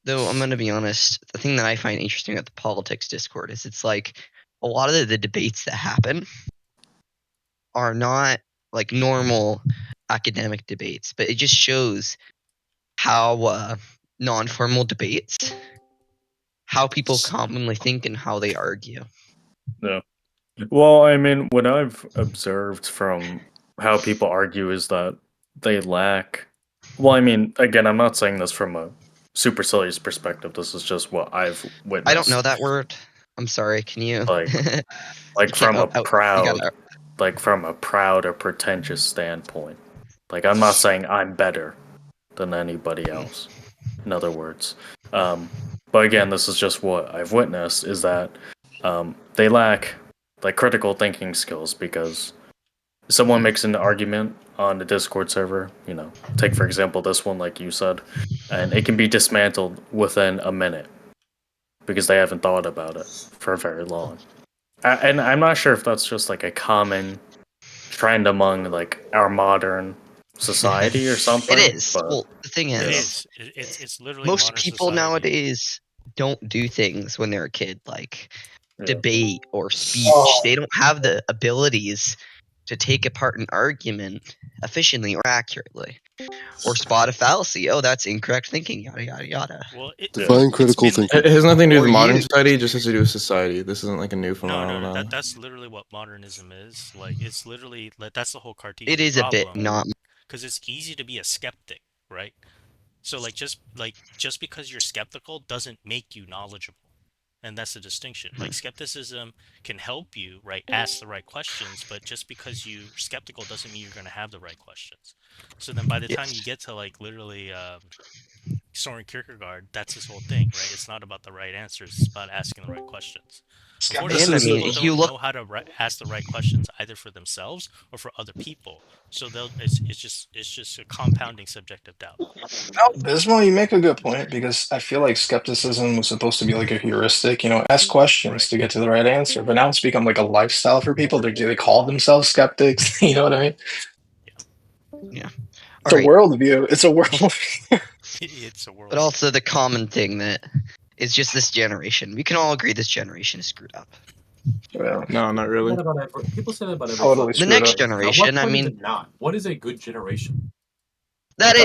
Though I'm going to be honest, the thing that I find interesting about the politics Discord is it's like a lot of the debates that happen are not like normal academic debates, but it just shows how non-formal debates, how people commonly think and how they argue. Yeah. Well, I mean, what I've observed from how people argue is that they lack. Well, I mean, again, I'm not saying this from a supercilious perspective. This is just what I've witnessed. I don't know that word. I'm sorry. Can you? Like from a proud, gotta... like from a proud or pretentious standpoint. Like I'm not saying I'm better than anybody else. In other words, but again, this is just what I've witnessed is that they lack like critical thinking skills because someone makes an argument on the Discord server, you know, take for example this one like you said, and it can be dismantled within a minute because they haven't thought about it for very long. And I'm not sure if that's just like a common trend among like our modern society or something. It is. But, well, the thing is, it's literally most modern people society. nowadays don't do things when they're a kid like debate or speech. They don't have the abilities to take apart an argument efficiently or accurately, or spot a fallacy. Oh, that's incorrect thinking. Yada yada yada. Well, define critical thinking. It has nothing to do with Or modern you. society. It just has to do with society. This isn't like a new phenomenon. No. That's literally what modernism is. Like, it's literally that's the whole Cartesian It is problem. a bit not. Because it's easy to be a skeptic, right? So just because you're skeptical doesn't make you knowledgeable. And that's the distinction. Like, skepticism can help you, right, ask the right questions, but just because you're skeptical doesn't mean you're going to have the right questions. So then by the time you get to, like, literally Soren Kierkegaard, that's his whole thing, right? It's not about the right answers, it's about asking the right questions. Unfortunately, people don't know how to ask the right questions either for themselves or for other people. So it's just a compounding subjective doubt. No, Bismo, you make a good point because I feel like skepticism was supposed to be like a heuristic, ask questions to get to the right answer. But now it's become like a lifestyle for people. They call themselves skeptics. You know what I mean? Yeah. It's a worldview. It's a worldview. It's a worldview. But also the common thing that is just this generation. We can all agree this generation is screwed up. Well, no, not really. People say that about totally the next generation. I mean, not. What is a good generation? That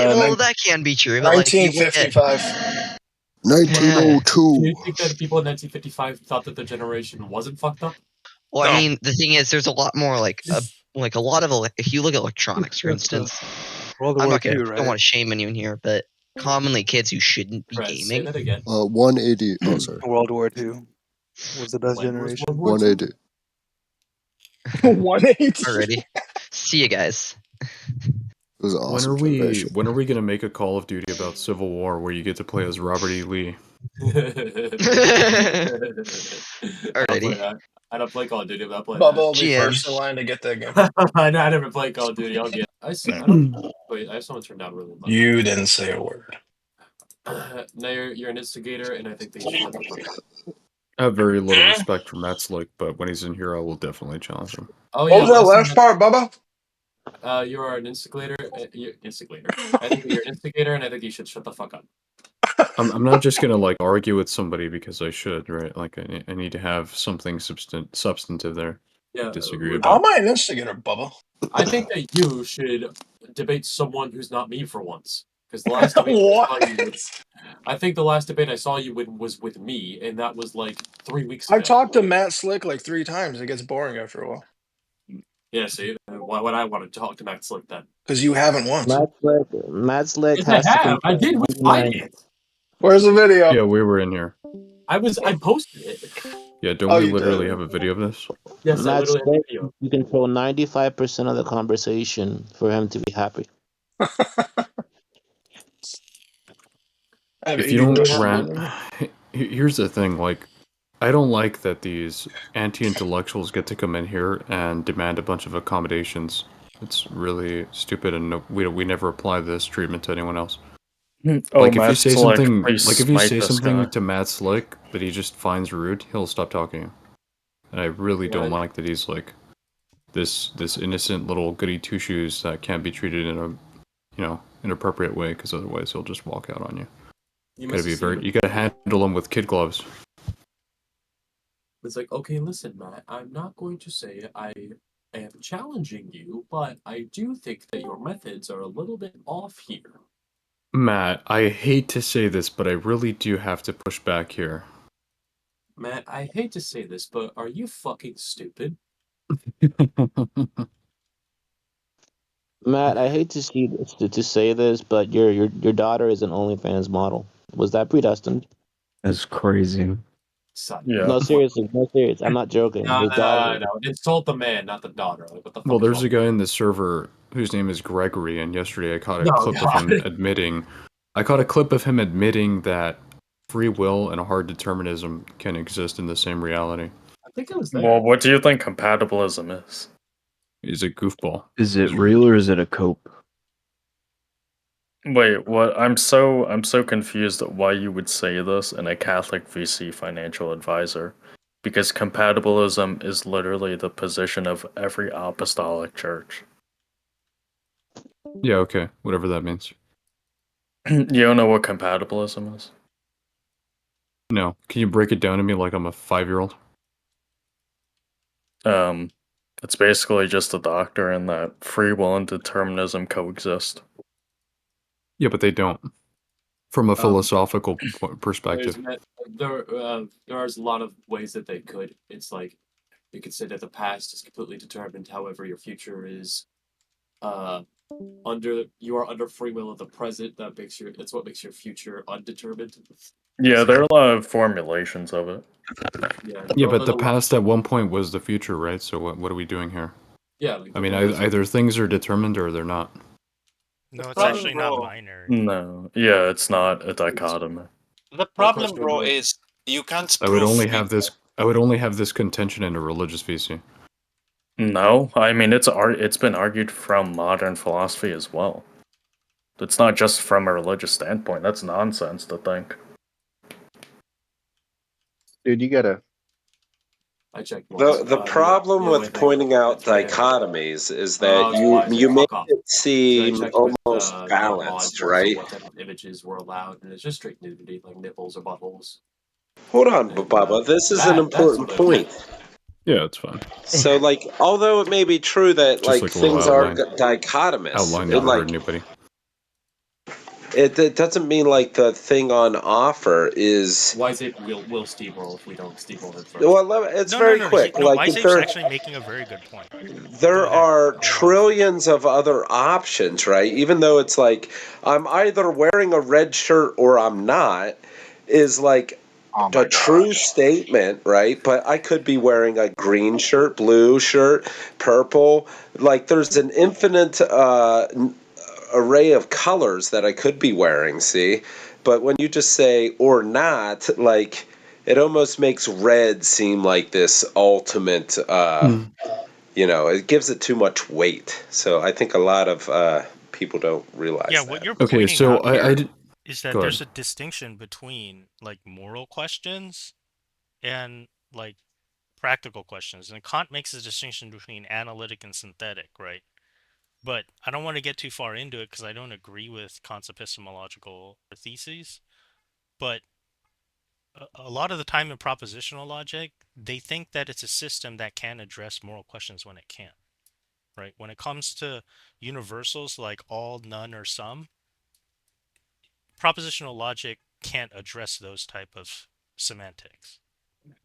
can be true. But 1955. 1902. Do you think that people in 1955 thought that the generation wasn't fucked up? Well, I mean, the thing is, there's a lot more like a lot of if you look at electronics, for instance. World I'm War not gonna. II, I right? don't want to shame anyone here, but commonly kids who shouldn't be gaming. Say that again. 180. Oh, sorry. World War II was the best generation. 180. 180. Alrighty. See you guys. It was an awesome generation. When are we gonna make a Call of Duty about Civil War where you get to play as Robert E. Lee? Alrighty. I don't play Call of Duty, but I play Bubba will be first in line to get that game. I never play Call of Duty. I'll get. Wait, I have someone turned down really low. You didn't say a word. No, you're an instigator, and I think they should shut the fuck up. I have very little respect for Matt Slick, but when he's in here, I will definitely challenge him. Oh, yeah, what was that last part, Bubba? You are an instigator. Instigator. I think you're an instigator, and I think you should shut the fuck up. I'm not just gonna like argue with somebody because I should, right? Like I need to have something substantive there. Yeah. Disagree How about. am I an instigator, Bubba? I think that you should debate someone who's not me for once. Because the last debate I think the last debate I saw you win was with me, and that was like 3 weeks ago. I've talked to Matt Slick like 3 times. It gets boring after a while. Yeah, see, why would I want to talk to Matt Slick then? Because you haven't once. Matt Slick yes, has I have. I did with finance. Where's the video? Yeah, we were in here. I posted it. Yeah, don't we literally have a video of this? Yes, I Matt literally Slick, have a video. you control 95% of the conversation for him to be happy. If you don't rant, here's the thing, like, I don't like that these anti-intellectuals get to come in here and demand a bunch of accommodations. It's really stupid, and we never apply this treatment to anyone else. Like if you say something, to Matt Slick that he just finds rude, he'll stop talking. And I really don't like that he's like this innocent little goody two shoes that can't be treated in a inappropriate way, because otherwise he'll just walk out on you. You gotta handle them with kid gloves. It's like, okay, listen, Matt, I'm not going to say I am challenging you, but I do think that your methods are a little bit off here. Matt, I hate to say this, but I really do have to push back here. Matt, I hate to say this, but are you fucking stupid? Matt, I hate to see this, to say this, but your daughter is an OnlyFans model. Was that predestined? That's crazy. Son. Yeah. No, seriously, no, serious. I'm not joking. His daughter. No. Insult the man, not the daughter. Like, what the fuck Well, is there's wrong a guy in the server whose name is Gregory, and yesterday I caught a Oh, clip of him God. admitting that free will and hard determinism can exist in the same reality. I think it was there. Well, what do you think compatibilism is? He's a goofball. Is it real or is it a cope? Wait, what? I'm so confused at why you would say this in a Catholic VC financial advisor. Because compatibilism is literally the position of every apostolic church. Yeah, okay. Whatever that means. You don't know what compatibilism is? No. Can you break it down to me like I'm a 5-year-old? It's basically just a doctrine that free will and determinism coexist. Yeah, but they don't. From a philosophical perspective. There's a lot of ways that they could. It's like you could say that the past is completely determined. However, your future is you are under free will of the present. That's what makes your future undetermined. Yeah, there are a lot of formulations of it. Yeah, but the past at one point was the future, right? So what are we doing here? Yeah. I mean, either things are determined or they're not. No, it's actually not binary. No. Yeah, it's not a dichotomy. The problem, bro, is you can't I would prove only free have this. I would only have this contention in a religious VC. No, I mean it's been argued from modern philosophy as well. It's not just from a religious standpoint. That's nonsense to think. Dude, you gotta. I checked. The problem with pointing out dichotomies is that you make it seem almost balanced, right? What type of images were allowed, and it's just straight nudity, like nipples or buttholes. Hold on, Bubba. This is an important point. Yeah, it's fine. So, like, although it may be true that Just like a little things are outline. dichotomous, Outline never hurt anybody. It doesn't mean like the thing on offer is. Wiseape will steamroll if we don't steamroll him first. Well, it's very quick. Wiseape's actually making a very good point. There are trillions of other options, right? Even though it's like I'm either wearing a red shirt or I'm not, is like a true statement, right? But I could be wearing a green shirt, blue shirt, purple. Like there's an infinite array of colors that I could be wearing, see? But when you just say or not, like it almost makes red seem like this ultimate it gives it too much weight. So I think a lot of people don't realize that. What you're pointing out here is that there's a distinction between like moral questions and like practical questions. And Kant makes a distinction between analytic and synthetic, right? But I don't want to get too far into it because I don't agree with Kant's epistemological theses. But a lot of the time in propositional logic, they think that it's a system that can address moral questions when it can't. Right? When it comes to universals like all, none, or some, propositional logic can't address those type of semantics.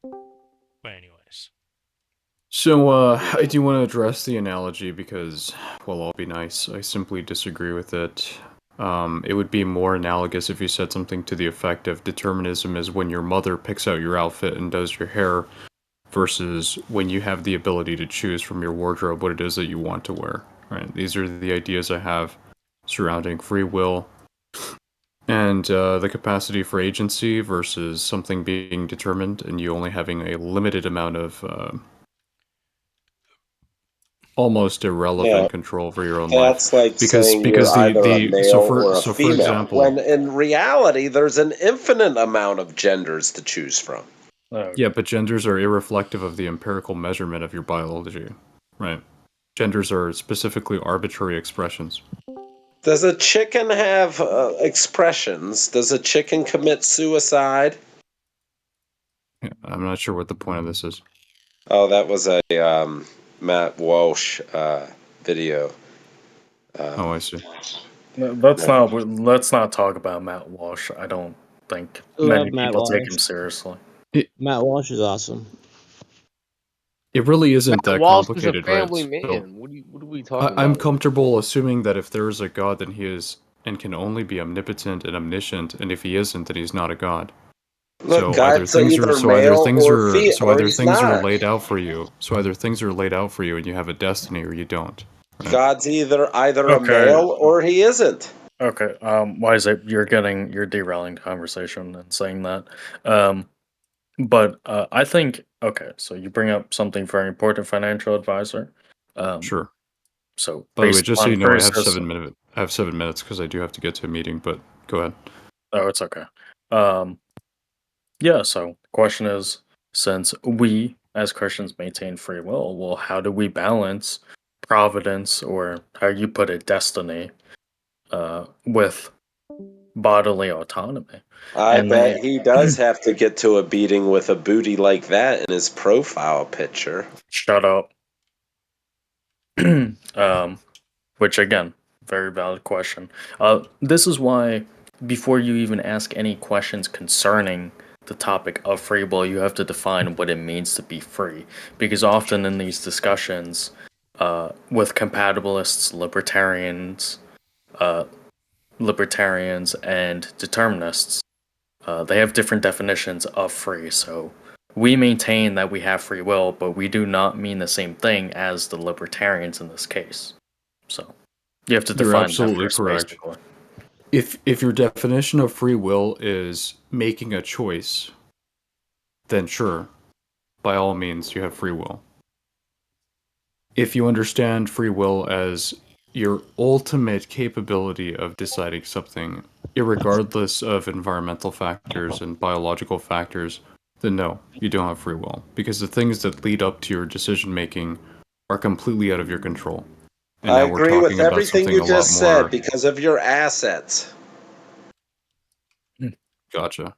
But anyways. So, I do want to address the analogy because, well, I'll be nice. I simply disagree with it. It would be more analogous if you said something to the effect of determinism is when your mother picks out your outfit and does your hair versus when you have the ability to choose from your wardrobe what it is that you want to wear. Right? These are the ideas I have surrounding free will and the capacity for agency versus something being determined and you only having a limited amount of almost irrelevant control over your own life. That's like saying you're either a male or a female. For example, when in reality, there's an infinite amount of genders to choose from. Yeah, but genders are irreflective of the empirical measurement of your biology, right? Genders are specifically arbitrary expressions. Does a chicken have expressions? Does a chicken commit suicide? I'm not sure what the point of this is. Oh, that was a Matt Walsh video. Oh, I see. Let's not talk about Matt Walsh. I don't think Love many Matt people take Walsh. him seriously. Matt Walsh is awesome. It really isn't Matt that Walsh is a complicated, right? family So, man. What are we talking I'm about? comfortable assuming that if there is a God, then he is and can only be omnipotent and omniscient, and if he isn't, then he's not a God. Look, So God's either so either male things or are so or either he's things are not. laid out for you. So either things are laid out for you, and you have a destiny, or you don't. Right? God's either a Okay. male or he isn't. Okay. Why is it you're derailing the conversation and saying that? But I think okay. So you bring up something very important, financial advisor. Sure. So By the way, based just so on you know, I have 7 minutes because I do have to get to a meeting. But go ahead. Oh, it's okay. Yeah. So the question is, since we as Christians maintain free will, well, how do we balance providence, or how you put it, destiny, with bodily autonomy? I And bet they he does have to get to a beating with a booty like that in his profile picture. shut up. Which again, very valid question. This is why before you even ask any questions concerning the topic of free will, you have to define what it means to be free. Because often in these discussions, with compatibilists, libertarians, and determinists, they have different definitions of free. So we maintain that we have free will, but we do not mean the same thing as the libertarians in this case. So you have to You're define that absolutely first, correct. basically. If your definition of free will is making a choice, then sure, by all means, you have free will. If you understand free will as your ultimate capability of deciding something, irregardless of environmental factors and biological factors, then no, you don't have free will. Because the things that lead up to your decision making are completely out of your control. And I now we're agree with talking about everything something you a lot just said more. because of your assets. Gotcha.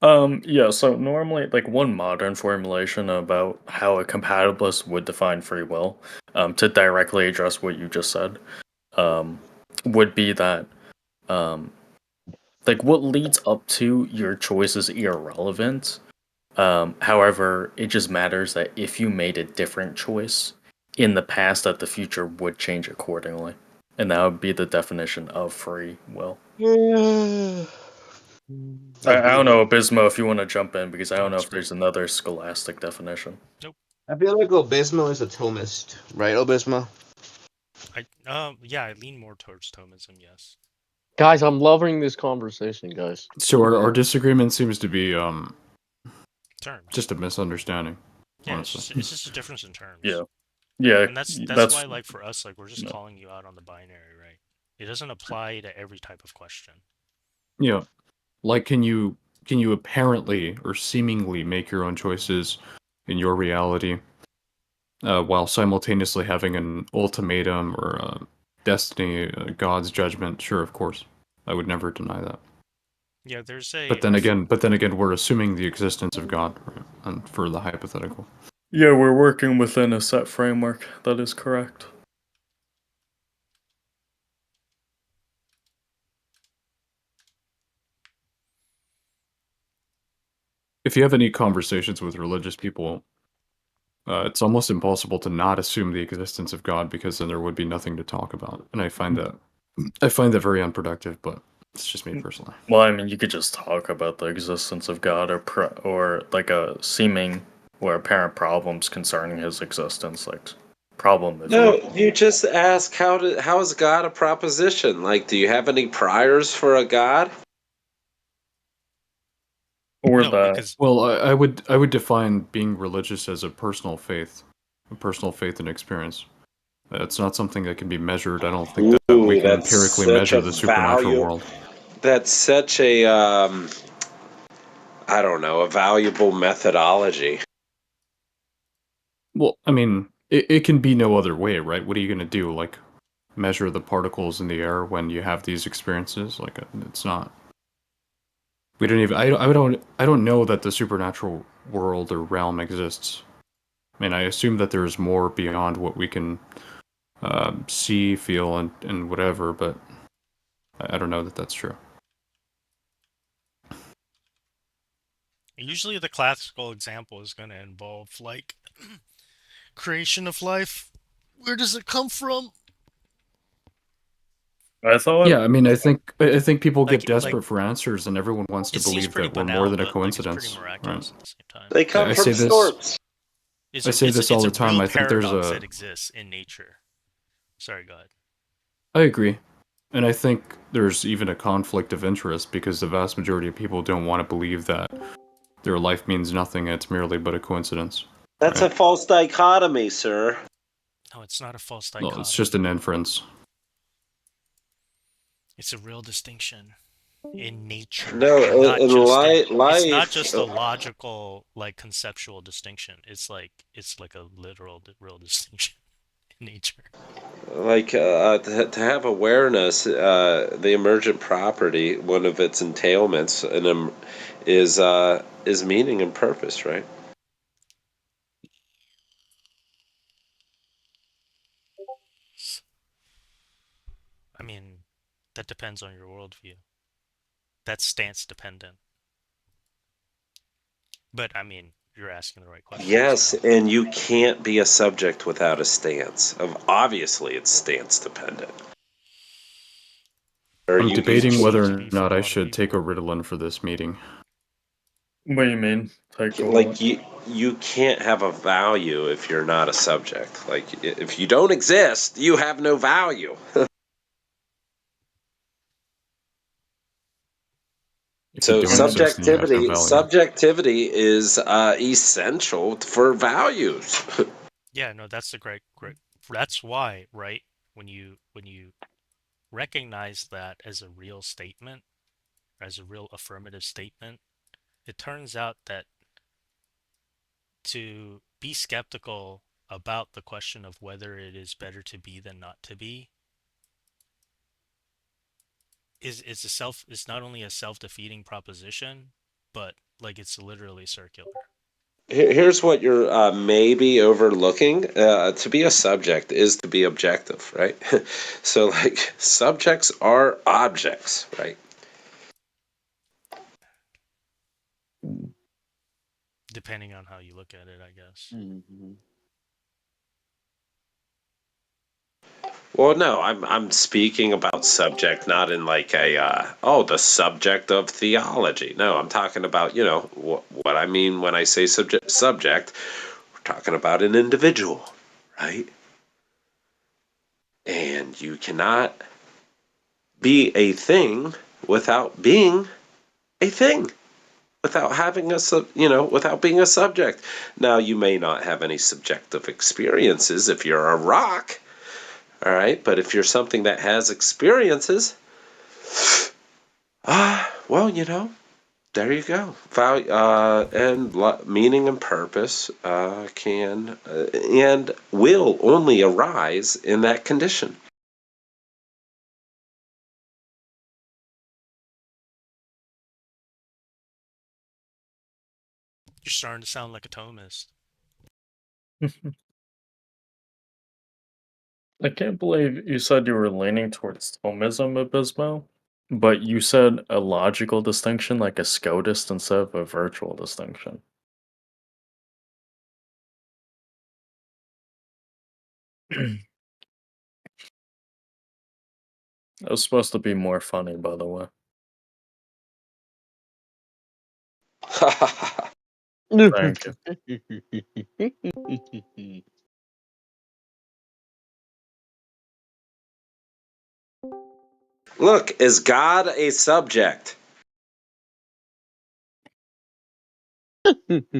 Yeah, so normally, like, one modern formulation about how a compatibilist would define free will, to directly address what you just said, would be that, like, what leads up to your choice is irrelevant. However, it just matters that if you made a different choice in the past, that the future would change accordingly. And that would be the definition of free will. I don't know, Abismo, if you want to jump in, because I don't know if there's another scholastic definition. Nope. I feel like Obismo is a Thomist, right, Obismo? Yeah, I lean more towards Thomism, yes. Guys, I'm loving this conversation, guys. So our disagreement seems to be Terms. just a misunderstanding. Yeah, Honestly. it's just a difference in terms. Yeah, and that's why, like, for us, like, we're just calling you out on the binary, right? It doesn't apply to every type of question. Yeah. Like, can you apparently or seemingly make your own choices in your reality, while simultaneously having an ultimatum or a destiny, God's judgment? Sure, of course, I would never deny that. Yeah, there's a. But then again, we're assuming the existence of God, right? And for the hypothetical. Yeah, we're working within a set framework. That is correct. If you have any conversations with religious people, it's almost impossible to not assume the existence of God, because then there would be nothing to talk about. And I find that very unproductive, but it's just me personally. Well, I mean, you could just talk about the existence of God, or like a seeming or apparent problems concerning his existence, like problem. No, you just ask how is God a proposition? Like, do you have any priors for a God? Or well, I would define being religious as a personal faith and experience. It's not something that can be measured. I don't think that we can That's empirically such measure a the supernatural value. world. That's such a I don't know, a valuable methodology. Well, I mean, it can be no other way, right? What are you going to do? Like, measure the particles in the air when you have these experiences. Like, it's not. We don't even. I don't know that the supernatural world or realm exists. I mean, I assume that there's more beyond what we can see, feel, and whatever, but I don't know that that's true. Usually the classical example is going to involve, like, creation of life. Where does it come from? I thought. Yeah, I mean, I think people get Like- desperate for answers, and everyone wants to It seems believe pretty that we're banal, more than a but, like, it's coincidence. pretty miraculous at the same time. They come I from say this. sorts. It's I say this all the time. Real I think there's paradox a. that exists in nature. Sorry, go ahead. I agree. And I think there's even a conflict of interest because the vast majority of people don't want to believe that their life means nothing and it's merely but a coincidence. That's a false dichotomy, sir. No, it's not a false dichotomy. Well, it's just an inference. It's a real distinction in nature. No, in life, it's not just a logical, like, conceptual distinction. It's like a literal, real distinction in nature. Like to have awareness, the emergent property, one of its entailments, is meaning and purpose, right? I mean, that depends on your worldview. That's stance dependent. But I mean, you're asking the right question. Yes, so. and you can't be a subject without a stance. Obviously, it's stance dependent. I'm debating whether or not I should take a Ritalin for this meeting. What do you mean? Like you can't have a value if you're not a subject. Like if you don't exist, you have no value. So subjectivity is essential for values. Yeah, no, that's a great. That's why, right? When you recognize that as a real statement, as a real affirmative statement, it turns out that to be skeptical about the question of whether it is better to be than not to be is not only a self-defeating proposition, but, like, it's literally circular. Here's what you're maybe overlooking. To be a subject is to be objective, right? So, like, subjects are objects, right? Depending on how you look at it, I guess. Well, no, I'm speaking about subject, not in like a the subject of theology. No, I'm talking about what I mean when I say subject. We're talking about an individual, right? And you cannot be a thing without being a thing, without having without being a subject. Now, you may not have any subjective experiences if you're a rock. All right, but if you're something that has experiences, well, there you go. Value and meaning and purpose can and will only arise in that condition. You're starting to sound like a Thomist. I can't believe you said you were leaning towards Thomism, Abismo, but you said a logical distinction, like a scotist, instead of a virtual distinction. It was supposed to be more funny, by the way. Thank you. Look, is God a subject? And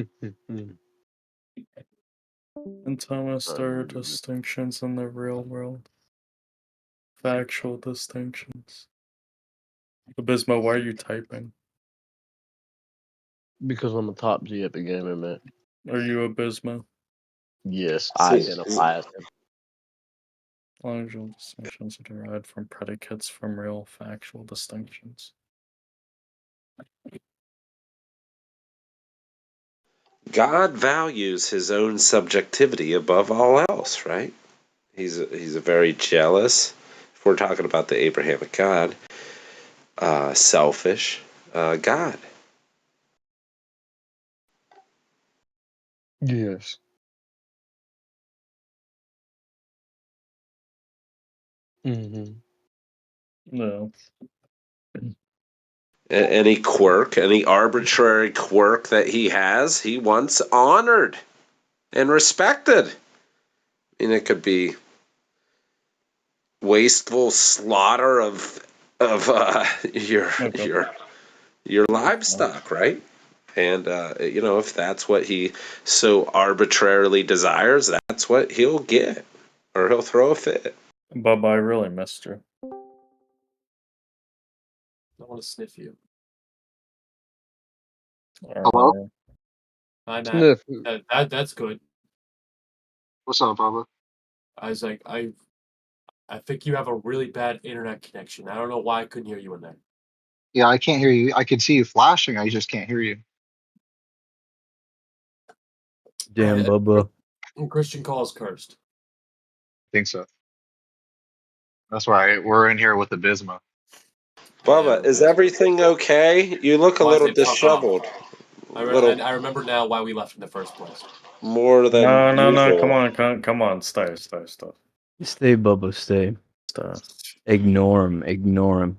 Thomas, there are distinctions in the real world. Factual distinctions. Abismo, why are you typing? Because I'm a top G at the game, man. Are you Abismo? Yes, I identify as him. Logical distinctions are derived from predicates from real factual distinctions. God values his own subjectivity above all else, right? He's a very jealous, if we're talking about the Abrahamic God, selfish God. Yes. Mm-hmm. No. Any quirk, any arbitrary quirk that he has, he wants honored and respected. And it could be wasteful slaughter of your livestock, right? And if that's what he so arbitrarily desires, that's what he'll get, or he'll throw a fit. Bubba, I really missed you. I want to sniff you. Hello? Hi, Matt. Sniff. That's good. What's up, Bubba? I was like, I think you have a really bad internet connection. I don't know why I couldn't hear you in there. Yeah, I can't hear you. I can see you flashing. I just can't hear you. Damn, Bubba. Christian calls cursed. I think so. That's right. We're in here with the Bisma. Bubba, is everything okay? You look a Why little is it fuck off? disheveled. I remember now why we left in the first place. More than No, usual. come on, stay. Stay, Bubba, stay. Ignore him, ignore him.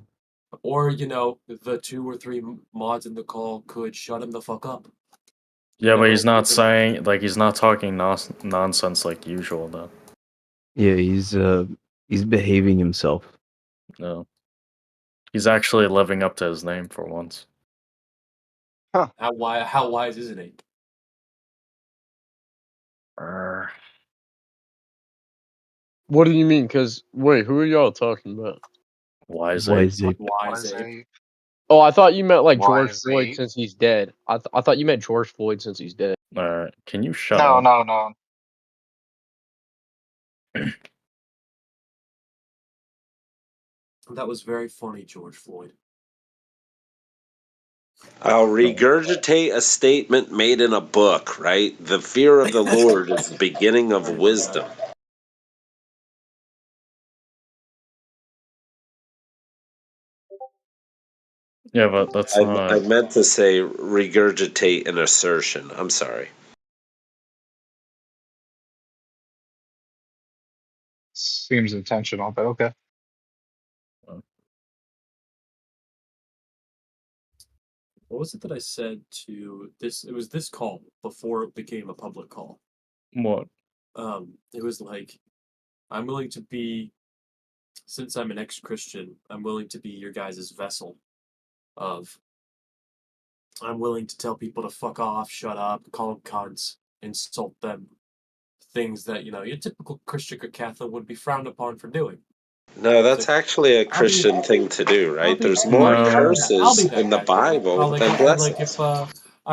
Or, the 2 or 3 mods in the call could shut him the fuck up. Yeah, but he's not saying, he's not talking nonsense like usual, though. Yeah, he's behaving himself. No. He's actually living up to his name for once. Huh. How wise isn't he? What do you mean? Because, wait, who are y'all talking about? Wiseape. Wiseape. Oh, I thought you meant like George Floyd Wiseape? since he's dead. I thought you meant George Floyd since he's dead. Alright, can you shut No, up? no. That was very funny, George Floyd. I'll regurgitate a statement made in a book, right? The fear of the Lord is the beginning of wisdom. Yeah, but that's not... I meant to say regurgitate an assertion. I'm sorry. Seems intentional, but okay. What was it that I said to this? It was this call before it became a public call. What? It was like, I'm willing to be, since I'm an ex-Christian, I'm willing to be your guys' vessel of, I'm willing to tell people to fuck off, shut up, call them cunts, insult them. Things that, your typical Christian or Catholic would be frowned upon for doing. No, that's actually a Christian thing to do, right? There's more curses in the Bible than blessings. If, I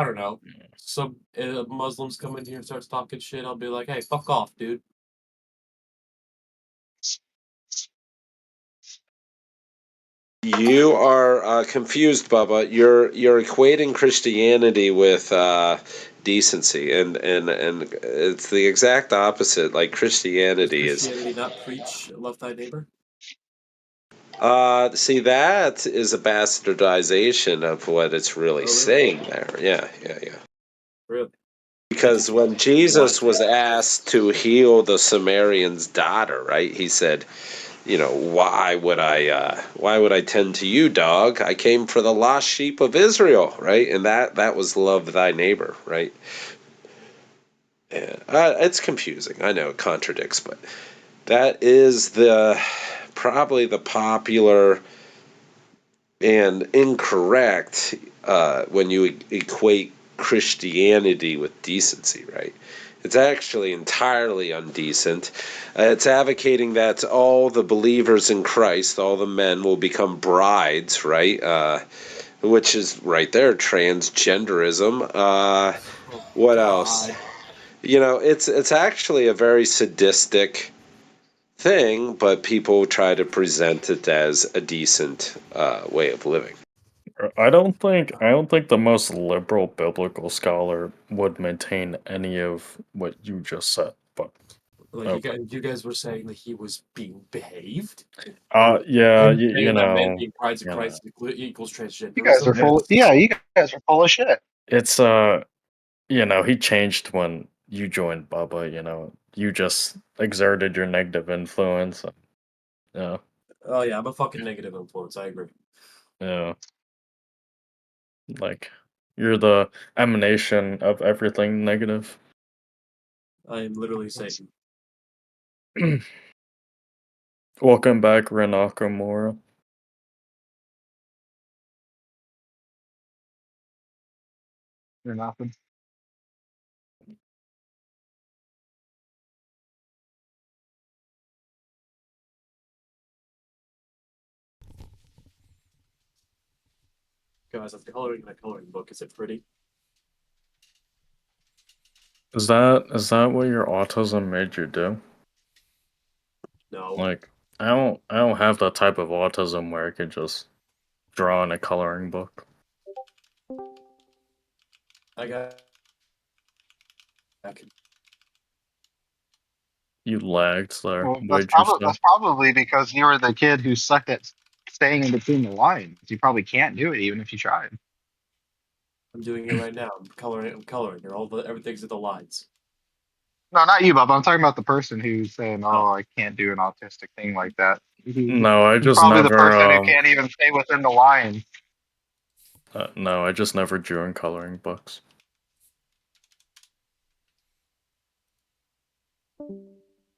don't know, some Muslims come in here and starts talking shit, I'll be like, hey, fuck off, dude. You are confused, Bubba. You're equating Christianity with decency, and it's the exact opposite. Like Christianity is. Christianity not preach love thy neighbor? See, that is a bastardization of what it's really saying there. Yeah. Really? Because when Jesus was asked to heal the Samaritan's daughter, right? He said, why would I tend to you, dog? I came for the lost sheep of Israel, right? And that was love thy neighbor, right? Yeah. It's confusing. I know it contradicts, but that is probably the popular and incorrect when you equate Christianity with decency, right? It's actually entirely undecent. It's advocating that all the believers in Christ, all the men, will become brides, right? Which is right there, transgenderism. What else? It's actually a very sadistic thing, but people try to present it as a decent way of living. I don't think the most liberal biblical scholar would maintain any of what you just said, but Like you guys were saying that he was being behaved. yeah, Him you saying that men know, being prides of you know. Christ equals You guys transgenderism. are full. Yeah, you guys are full of shit. It's you know, he changed when you joined Bubba. You know, you just exerted your negative influence. Yeah, Oh yeah, I'm a fucking negative influence. I agree. yeah. Like you're the emanation of everything negative. I am literally Satan. Welcome back, Ren Nakamura. You're nothing. Guys, I'm coloring my coloring book. Is it pretty? Is that what your autism made you do? No. Like, I don't have that type of autism where I could just draw in a coloring book. I got. You lagged there. Well, What'd you say? that's probably because you were the kid who sucked at staying in between the lines. You probably can't do it even if you tried. I'm doing it right now. I'm coloring. I'm coloring. Everything's at the lines. No, not you, Bob. I'm talking about the person who's saying, "Oh, I can't do an autistic thing like that." No, I He's just probably the person who never. can't even stay within the lines. No, I just never drew in coloring books.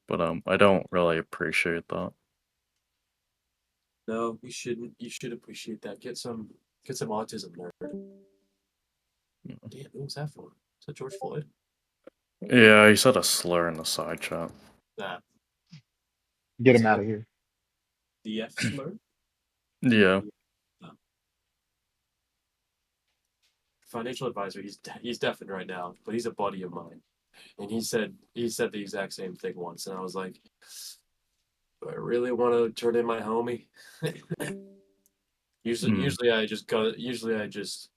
But I don't really appreciate that. No, you shouldn't. You should appreciate that. Get some autism, nerd. Damn, who was that for? Is that George Floyd? Yeah, he said a slur in the side chat. Nah. Get Is him it out of here. the F slur? Yeah. No. Financial advisor. He's deafened right now, but he's a buddy of mine, and he said the exact same thing once, and I was like, do I really want to turn in my homie? Usually I just go. Usually I just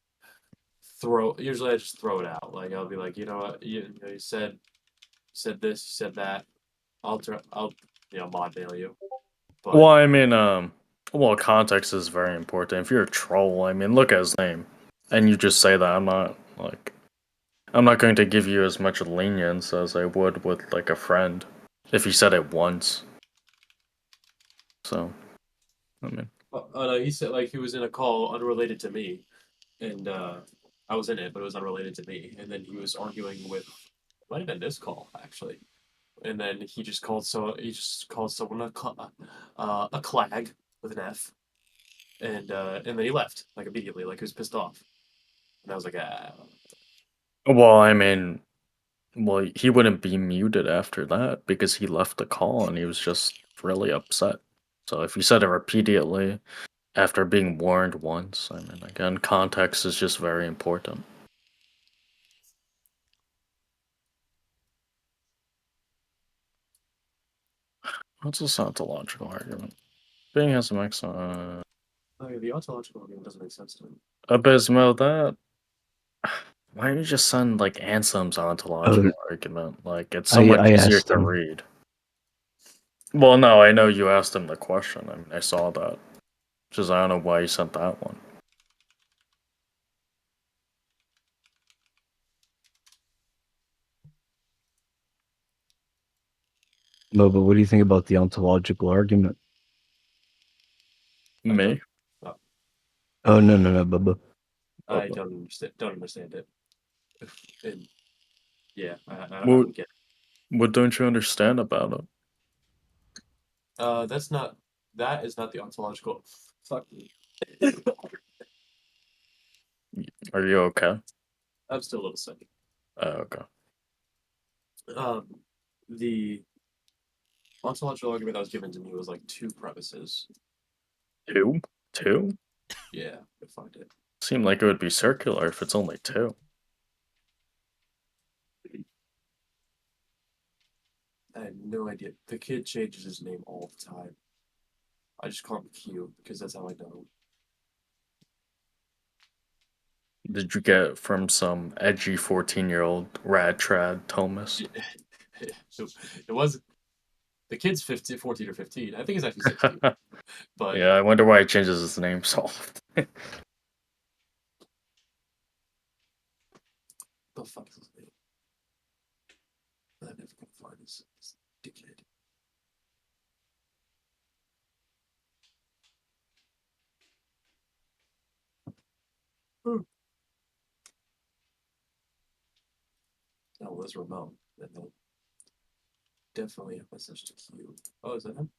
throw. Usually I just throw it out. Like I'll be like, you know what? You said this. You said that. I'll mod mail you. But Well, I mean, well, context is very important. If you're a troll, I mean, look at his name, and you just say that. I'm not going to give you as much lenience as I would with like a friend if he said it once. So, I mean, no, he said like he was in a call unrelated to me, and I was in it, but it was unrelated to me. And then he was arguing with might have been this call actually. And then he just called someone a clag with an F, and then he left like immediately, like he was pissed off. And I was like, ah. well, I mean, well, he wouldn't be muted after that because he left the call and he was just really upset. So if you said it repeatedly after being warned once, I mean, again, context is just very important. What's this ontological argument? Being has some excellent. Oh, yeah, the ontological argument doesn't make sense to me. Abysmal, that. Why don't you just send like Anselm's ontological Oh, argument? Like, it's so much I easier asked to him. read. Well, no, I know you asked him the question. I mean, I saw that. Just I don't know why you sent that one. No, but what do you think about the ontological argument? Me? Oh no, Bubba. I don't understand it. And yeah, I What, don't get it. what don't you understand about it? That is not the ontological. Fuck me. Are you okay? I'm still a little sick. Oh, okay. The ontological argument that was given to me was like two premises. Two? Two? Yeah, I find it. Seemed like it would be circular if it's only two. I have no idea. The kid changes his name all the time. I just call him Q because that's how I know him. Did you get it from some edgy 14-year-old rad trad Thomas? It wasn't. The kid's 14 or 15. I think he's actually 16. But Yeah, I wonder why he changes his name so often. the fuck is his name? I'm never gonna find this dickhead. Oh, that's Ramon. And then definitely a message to Q. Oh, is that him?